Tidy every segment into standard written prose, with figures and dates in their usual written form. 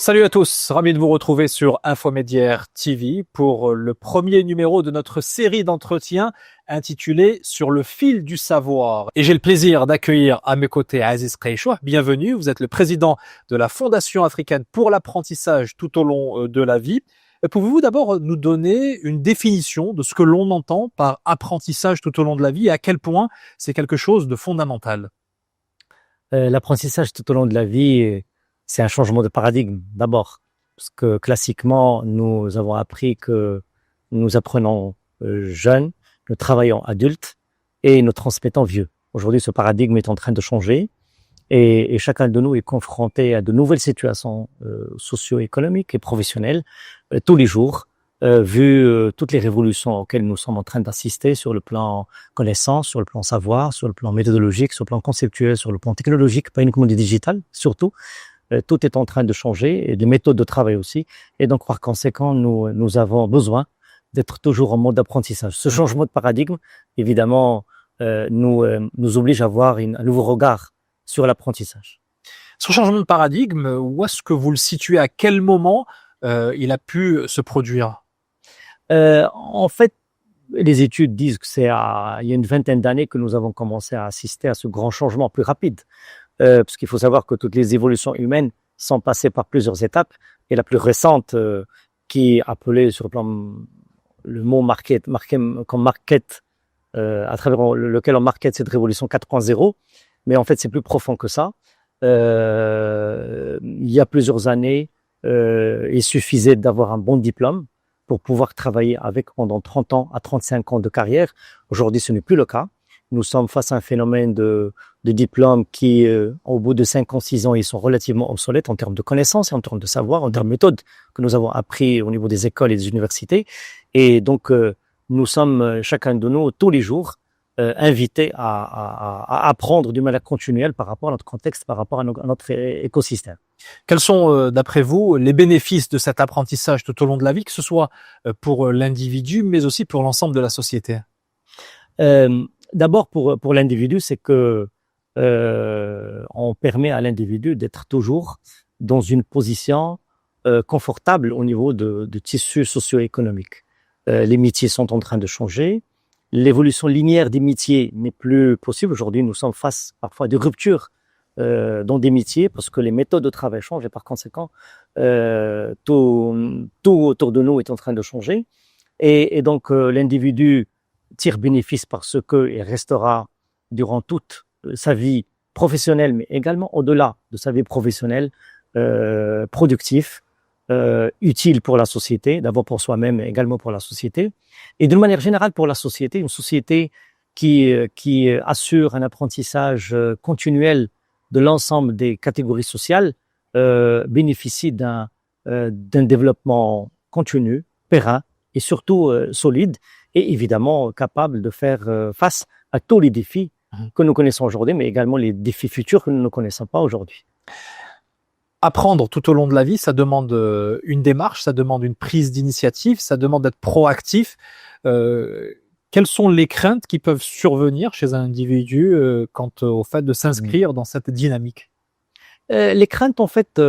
Salut à tous, ravi de vous retrouver sur Infomédiaire TV pour le premier numéro de notre série d'entretiens intitulée Sur le fil du savoir. Et j'ai le plaisir d'accueillir à mes côtés Aziz Kreichoua. Bienvenue, vous êtes le président de la Fondation africaine pour l'apprentissage tout au long de la vie. Pouvez-vous d'abord nous donner une définition de ce que l'on entend par apprentissage tout au long de la vie et à quel point c'est quelque chose de fondamental? L'apprentissage tout au long de la vie, c'est un changement de paradigme d'abord, parce que classiquement, nous avons appris que nous apprenons jeunes, nous travaillons adultes et nous transmettons vieux. Aujourd'hui, ce paradigme est en train de changer et chacun de nous est confronté à de nouvelles situations socio-économiques et professionnelles tous les jours, vu toutes les révolutions auxquelles nous sommes en train d'assister sur le plan connaissance, sur le plan savoir, sur le plan méthodologique, sur le plan conceptuel, sur le plan technologique, pas uniquement du digital, surtout. Tout est en train de changer et les méthodes de travail aussi. Et donc, par conséquent, nous avons besoin d'être toujours en mode d'apprentissage. Ce changement de paradigme, évidemment, nous oblige à avoir un nouveau regard sur l'apprentissage. Ce changement de paradigme, où est-ce que vous le situez? À quel moment il a pu se produire? En fait, les études disent que il y a une vingtaine d'années que nous avons commencé à assister à ce grand changement plus rapide. Parce qu'il faut savoir que toutes les évolutions humaines sont passées par plusieurs étapes et la plus récente qui est appelée sur le plan le mot market à travers lequel on market cette révolution 4.0, mais en fait c'est plus profond que ça. Il y a plusieurs années, il suffisait d'avoir un bon diplôme pour pouvoir travailler avec pendant 30 ans à 35 ans de carrière. Aujourd'hui, ce n'est plus le cas. Nous sommes face à un phénomène de diplômes qui, au bout de 5 ans, 6 ans, ils sont relativement obsolètes en termes de connaissances et en termes de savoir, en termes de méthodes que nous avons appris au niveau des écoles et des universités. Et donc, nous sommes, chacun de nous, tous les jours, invités à apprendre d'une manière continuelle par rapport à notre contexte, par rapport à notre écosystème. Quels sont, d'après vous, les bénéfices de cet apprentissage tout au long de la vie, que ce soit pour l'individu, mais aussi pour l'ensemble de la société? D'abord, pour l'individu, c'est que on permet à l'individu d'être toujours dans une position confortable au niveau de tissu socio-économique. Les métiers sont en train de changer. L'évolution linéaire des métiers n'est plus possible. Aujourd'hui, nous sommes face parfois à des ruptures dans des métiers parce que les méthodes de travail changent et par conséquent, tout autour de nous est en train de changer. Et donc, l'individu tire bénéfice parce qu'il restera durant toute sa vie professionnelle, mais également au-delà de sa vie professionnelle, productif, utile pour la société, d'abord pour soi-même, mais également pour la société. Et d'une manière générale pour la société, une société qui assure un apprentissage continuel de l'ensemble des catégories sociales bénéficie d'un développement continu, périn et surtout solide et évidemment capable de faire face à tous les défis que nous connaissons aujourd'hui, mais également les défis futurs que nous ne connaissons pas aujourd'hui. Apprendre tout au long de la vie, ça demande une démarche, ça demande une prise d'initiative, ça demande d'être proactif. Quelles sont les craintes qui peuvent survenir chez un individu quant au fait de s'inscrire dans cette dynamique? Les craintes, en fait,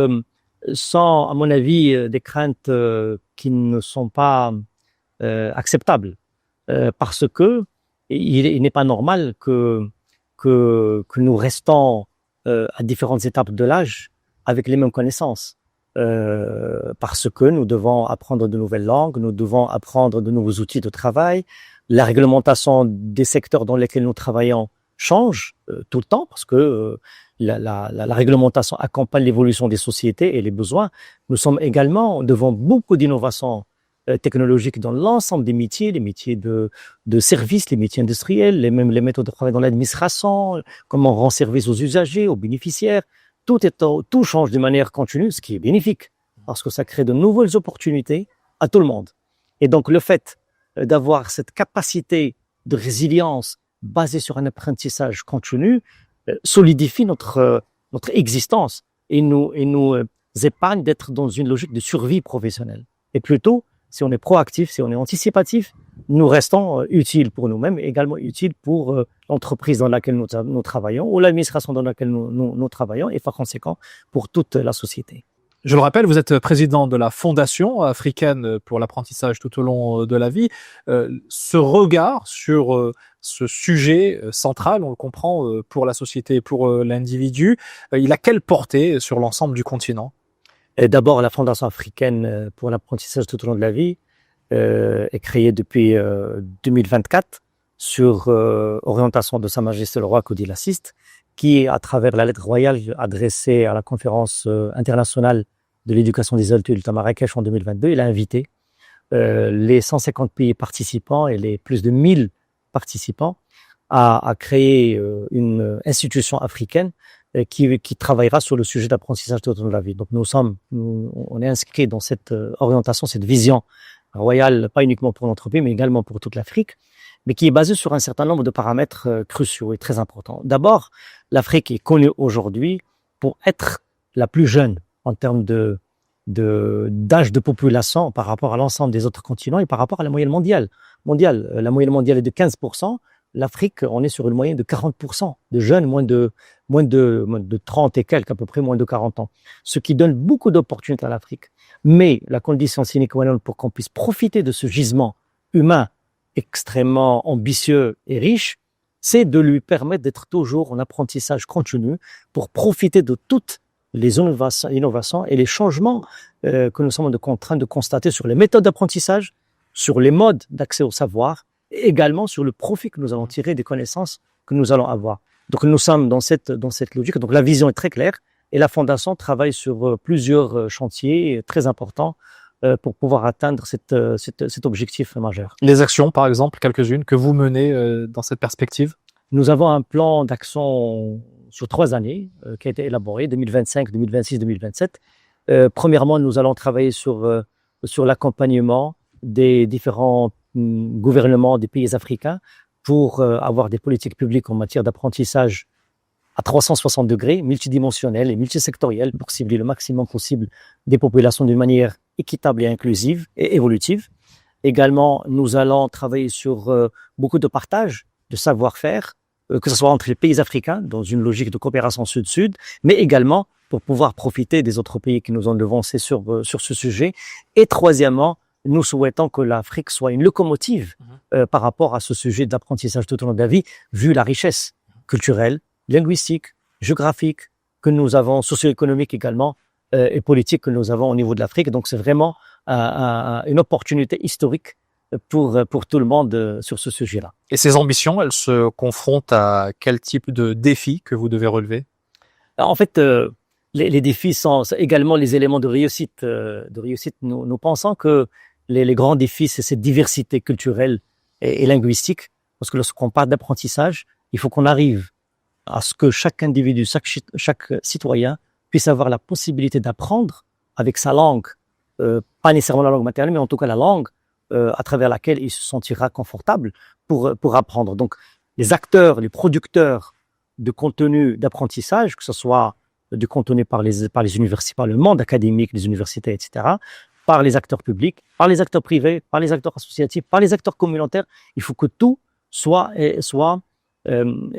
sont, à mon avis, des craintes qui ne sont pas acceptables. Parce que il n'est pas normal que nous restons à différentes étapes de l'âge avec les mêmes connaissances. Parce que nous devons apprendre de nouvelles langues, nous devons apprendre de nouveaux outils de travail. La réglementation des secteurs dans lesquels nous travaillons change tout le temps parce que la réglementation accompagne l'évolution des sociétés et les besoins. Nous sommes également devant beaucoup d'innovations technologiques dans l'ensemble des métiers, les métiers de services, les métiers industriels, même les méthodes de travail dans l'administration, comment on rend service aux usagers, aux bénéficiaires. Tout change de manière continue, ce qui est bénéfique, parce que ça crée de nouvelles opportunités à tout le monde. Et donc, le fait d'avoir cette capacité de résilience basée sur un apprentissage continu solidifie notre existence et nous épargne d'être dans une logique de survie professionnelle. Et plutôt, si on est proactif, si on est anticipatif, nous restons utiles pour nous-mêmes et également utiles pour l'entreprise dans laquelle nous travaillons ou l'administration dans laquelle nous travaillons et par conséquent pour toute la société. Je le rappelle, vous êtes président de la Fondation africaine pour l'apprentissage tout au long de la vie. Ce regard sur ce sujet central, on le comprend, pour la société et pour l'individu, il a quelle portée sur l'ensemble du continent? Et d'abord, la Fondation africaine pour l'apprentissage tout au long de la vie est créée depuis 2024 sur orientation de Sa Majesté le Roi Codil VI, qui, à travers la lettre royale adressée à la conférence internationale de l'éducation des adultes à Marrakech en 2022, il a invité les 150 pays participants et les plus de 1000 participants à créer une institution africaine qui travaillera sur le sujet d'apprentissage tout au long de la vie. Donc on est inscrit dans cette orientation, cette vision royale, pas uniquement pour notre pays, mais également pour toute l'Afrique, mais qui est basée sur un certain nombre de paramètres cruciaux et très importants. D'abord, l'Afrique est connue aujourd'hui pour être la plus jeune en termes d'âge de population par rapport à l'ensemble des autres continents et par rapport à la moyenne mondiale. La moyenne mondiale est de 15%. L'Afrique, on est sur une moyenne de 40% de jeunes, moins de 30 et quelques, à peu près moins de 40 ans. Ce qui donne beaucoup d'opportunités à l'Afrique. Mais la condition sine qua non pour qu'on puisse profiter de ce gisement humain extrêmement ambitieux et riche, c'est de lui permettre d'être toujours en apprentissage continu pour profiter de toutes les innovations et les changements que nous sommes en train de constater sur les méthodes d'apprentissage, sur les modes d'accès au savoir, et également sur le profit que nous allons tirer des connaissances que nous allons avoir. Donc nous sommes dans cette logique. Donc la vision est très claire et la Fondation travaille sur plusieurs chantiers très importants pour pouvoir atteindre cet objectif majeur. Les actions, par exemple, quelques-unes que vous menez dans cette perspective? Nous avons un plan d'action sur 3 années qui a été élaboré, 2025, 2026, 2027. Premièrement, nous allons travailler sur l'accompagnement des différents gouvernements des pays africains pour avoir des politiques publiques en matière d'apprentissage à 360 degrés, multidimensionnelles et multisectorielles pour cibler le maximum possible des populations d'une manière équitable et inclusive et évolutive. Également, nous allons travailler sur beaucoup de partage de savoir-faire, que ce soit entre les pays africains dans une logique de coopération sud-sud, mais également pour pouvoir profiter des autres pays qui nous ont devancés sur ce sujet. Et troisièmement, nous souhaitons que l'Afrique soit une locomotive par rapport à ce sujet d'apprentissage tout au long de la vie, vu la richesse culturelle, linguistique, géographique que nous avons, socio-économique également, et politique que nous avons au niveau de l'Afrique. Donc c'est vraiment une opportunité historique pour tout le monde sur ce sujet-là. Et ces ambitions, elles se confrontent à quel type de défis que vous devez relever? En fait, les défis sont également les éléments de réussite. Nous pensons que les grands défis, c'est cette diversité culturelle et linguistique. Parce que lorsqu'on parle d'apprentissage, il faut qu'on arrive à ce que chaque individu, chaque citoyen puisse avoir la possibilité d'apprendre avec sa langue, pas nécessairement la langue maternelle, mais en tout cas la langue à travers laquelle il se sentira confortable pour apprendre. Donc, les acteurs, les producteurs de contenu d'apprentissage, que ce soit du contenu par les universités, par le monde académique, les universités, etc., par les acteurs publics, par les acteurs privés, par les acteurs associatifs, par les acteurs communautaires, il faut que tout soit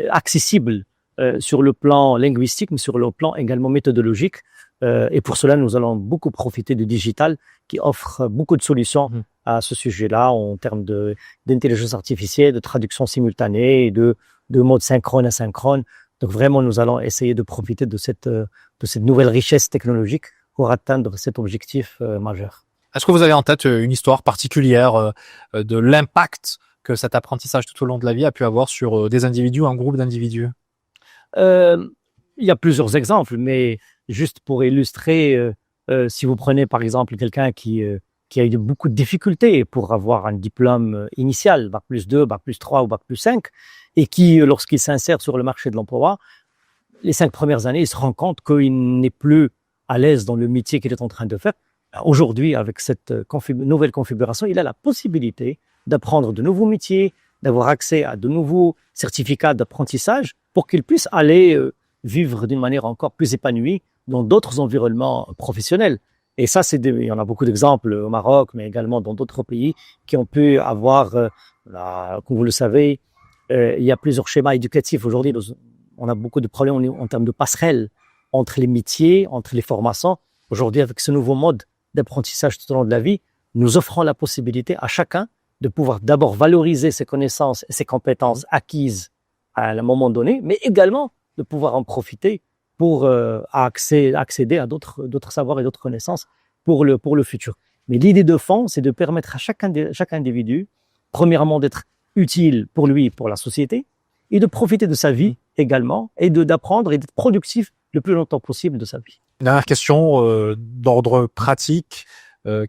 accessible sur le plan linguistique, mais sur le plan également méthodologique. Et pour cela, nous allons beaucoup profiter du digital qui offre beaucoup de solutions à ce sujet-là en termes d'intelligence artificielle, de traduction simultanée, de mode synchrone, asynchrone. Donc vraiment, nous allons essayer de profiter de cette nouvelle richesse technologique pour atteindre cet objectif majeur. Est-ce que vous avez en tête une histoire particulière de l'impact que cet apprentissage tout au long de la vie a pu avoir sur des individus, un groupe d'individus? Il y a plusieurs exemples, mais juste pour illustrer, si vous prenez par exemple quelqu'un qui a eu beaucoup de difficultés pour avoir un diplôme initial, Bac+2, Bac+3 ou Bac+5, et qui, lorsqu'il s'insère sur le marché de l'emploi, les 5 premières années, il se rend compte qu'il n'est plus à l'aise dans le métier qu'il est en train de faire. Aujourd'hui, avec cette nouvelle configuration, il a la possibilité d'apprendre de nouveaux métiers, d'avoir accès à de nouveaux certificats d'apprentissage pour qu'il puisse aller vivre d'une manière encore plus épanouie dans d'autres environnements professionnels. Et ça, il y en a beaucoup d'exemples au Maroc, mais également dans d'autres pays qui ont pu avoir, comme vous le savez, il y a plusieurs schémas éducatifs. Aujourd'hui, on a beaucoup de problèmes en termes de passerelles entre les métiers, entre les formations. Aujourd'hui, avec ce nouveau mode d'apprentissage tout au long de la vie, nous offrons la possibilité à chacun de pouvoir d'abord valoriser ses connaissances et ses compétences acquises à un moment donné, mais également de pouvoir en profiter pour accéder à d'autres savoirs et d'autres connaissances pour le futur. Mais l'idée de fond, c'est de permettre à chaque individu, premièrement, d'être utile pour lui et pour la société, et de profiter de sa vie également, et d'apprendre et d'être productif le plus longtemps possible de sa vie. Dernière question d'ordre pratique.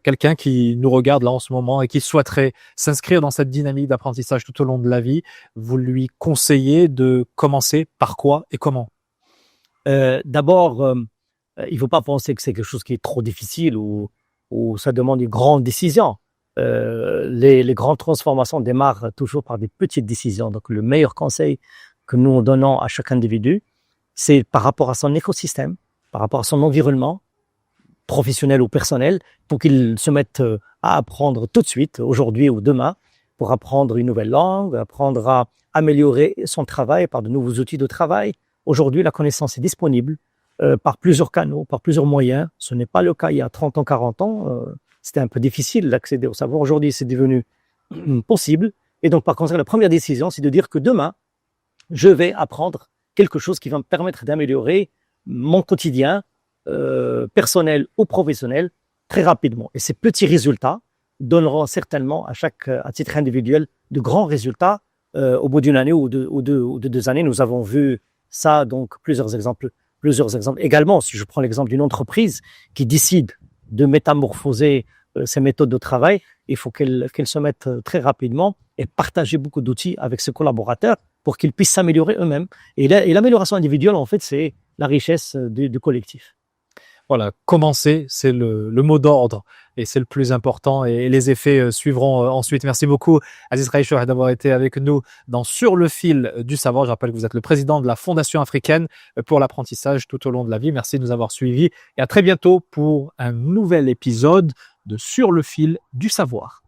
Quelqu'un qui nous regarde là en ce moment et qui souhaiterait s'inscrire dans cette dynamique d'apprentissage tout au long de la vie, vous lui conseillez de commencer par quoi et comment? D'abord, il ne faut pas penser que c'est quelque chose qui est trop difficile ou ça demande une grande décision. Les grandes transformations démarrent toujours par des petites décisions. Donc, le meilleur conseil que nous donnons à chaque individu, c'est par rapport à son écosystème, par rapport à son environnement, professionnel ou personnel, pour qu'il se mette à apprendre tout de suite, aujourd'hui ou demain, pour apprendre une nouvelle langue, apprendre à améliorer son travail par de nouveaux outils de travail. Aujourd'hui, la connaissance est disponible par plusieurs canaux, par plusieurs moyens. Ce n'est pas le cas il y a 30 ans, 40 ans. C'était un peu difficile d'accéder au savoir. Aujourd'hui, c'est devenu possible. Et donc, par conséquent, la première décision, c'est de dire que demain, je vais apprendre quelque chose qui va me permettre d'améliorer mon quotidien, personnel ou professionnel, très rapidement. Et ces petits résultats donneront certainement à titre individuel, de grands résultats au bout d'une année ou de 2 années. Nous avons vu ça, donc plusieurs exemples. Également, si je prends l'exemple d'une entreprise qui décide de métamorphoser ses méthodes de travail, il faut qu'elle se mette très rapidement et partager beaucoup d'outils avec ses collaborateurs pour qu'ils puissent s'améliorer eux-mêmes. Et l'amélioration individuelle, en fait, c'est la richesse du collectif. Voilà, commencer, c'est le mot d'ordre et c'est le plus important et les effets suivront ensuite. Merci beaucoup Aziz Raïchour d'avoir été avec nous dans Sur le fil du savoir. Je rappelle que vous êtes le président de la Fondation africaine pour l'apprentissage tout au long de la vie. Merci de nous avoir suivis et à très bientôt pour un nouvel épisode de Sur le fil du savoir.